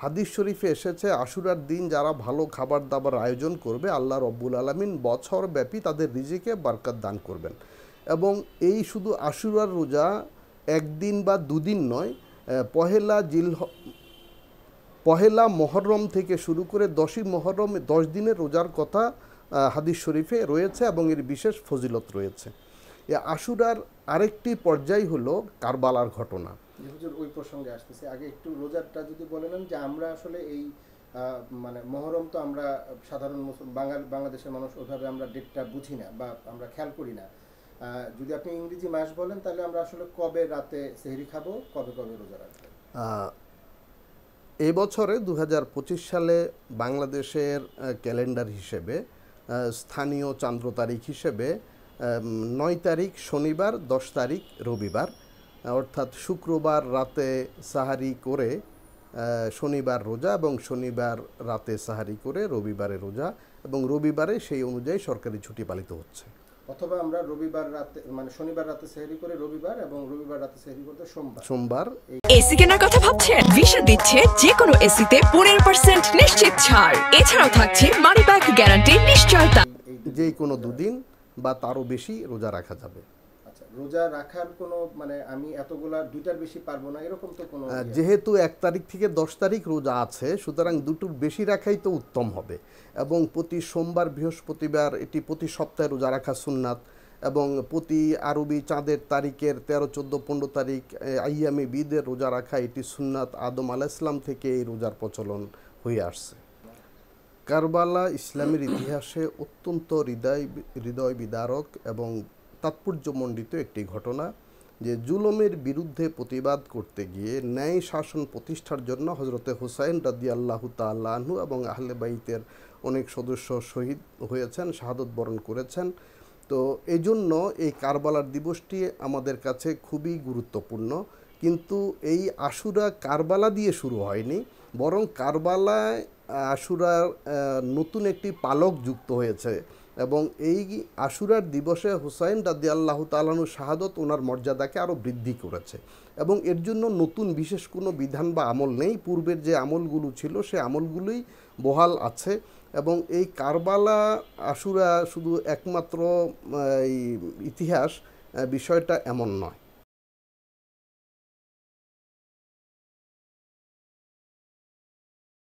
হাদিস শরীফে এসেছে আশুরার দিন যারা ভালো খাবার দাবার আয়োজন করবে আল্লাহ রব্বুল আলামিন বছর ব্যাপী তাদের রিজিকে বরকত দান করবেন। এবং এই শুধু আশুরার রোজা একদিন বা দুদিন নয়, পহেলা মহরম থেকে শুরু করে 10ই মহরম 10 দিনের রোজার কথা হাদিস শরীফে রয়েছে এবং এর বিশেষ ফজিলত রয়েছে। এ আশুরার আরেকটি পর্যায় হলো কারবালার ঘটনা। হুজুর ওই প্রসঙ্গে আসতেছে, আগে একটু রোজারটা যদি বলে নেন যে আমরা আসলে এই মানে মহরম তো আমরা সাধারণ বাংলাদেশের মানুষ ওইভাবে আমরা ডেটটা বুঝি না বা আমরা খেয়াল করি না। যদি আপনি ইংরেজি মাস বলেন তাহলে আমরা আসলে কবে রাতে সেহরি খাবো, কবে কবে রোজা রাখবো? এই বছরে 2025 সালে বাংলাদেশের ক্যালেন্ডার হিসেবে স্থানীয় চান্দ্র তারিখ হিসেবে 9 তারিখ শনিবার, 10 তারিখ রবিবার, অর্থাৎ শুক্রবার রাতে সাহারি করে শনিবার রোজা এবং শনিবার রাতে সাহারি করে রবিবারে রোজা, এবং রবিবারে সেই অনুযায়ী সরকারি ছুটি পালিত হচ্ছে। অথবা আমরা রবিবার রাতে মানে শনিবার রাতে সেহরি করে রবিবার এবং রবিবার রাতে সেহরি করতে সোমবার। এসি কেনার কথা ভাবছেন? ভিশন দিচ্ছে যে কোনো এসিতে 15% নিশ্চিত ছাড়। এছাড়াও থাকছে মানি ব্যাক গ্যারান্টি নিশ্চয়তা। যে কোনো দুদিন বা তারও বেশি রোজা রাখা যাবে। আচ্ছা, রোজা রাখার কোনো মানে আমি এতগুলা দুইটার বেশি পারবো না এরকম তো কোনো? যেহেতু 1 তারিখ থেকে 10 তারিখ রোজা আছে, সুতরাং দুটোর বেশি রাখাই তো উত্তম হবে। এবং প্রতি সোমবার, বৃহস্পতিবার এটি প্রতি সপ্তাহে রোজা রাখা সুন্নাত, এবং প্রতি আরবি চাঁদের তারিখের 13, 14, 15 তারিখ আইয়ামে বিদের রোজা রাখা এটি সুন্নাত। আদম আলাইহিস সালাম থেকে এই রোজার প্রচলন হয়ে আসছে। কারবালা ইসলামের ইতিহাসে অত্যন্ত হৃদয় বিদারক এবং তাৎপর্যমণ্ডিত একটি ঘটনা, যে জুলুমের বিরুদ্ধে প্রতিবাদ করতে গিয়ে ন্যায় শাসন প্রতিষ্ঠার জন্য হজরতে হুসাইন রাদিয়াল্লাহু তাআলা আনহু এবং আহলে বাইতের অনেক সদস্য শহীদ হয়েছেন, শাহাদত বরণ করেছেন। তো এই জন্য এই কারবালার দিবসটি আমাদের কাছে খুবই গুরুত্বপূর্ণ। কিন্তু এই আশুরা কারবালা দিয়ে শুরু হয়নি, বরং কারবালায় আশুরার নতুন একটি পালক যুক্ত হয়েছে, এবং এই আশুরার দিবসে হুসাইন রাদিয়াল্লাহু তাআলা আনহু শাহাদত ওনার মর্যাদাকে আরও বৃদ্ধি করেছে। এবং এর জন্য নতুন বিশেষ কোনো বিধান বা আমল নেই, পূর্বের যে আমলগুলো ছিল সে আমলগুলোই বহাল আছে। এবং এই কারবালা আশুরা শুধু একমাত্র ইতিহাস, বিষয়টা এমন নয়।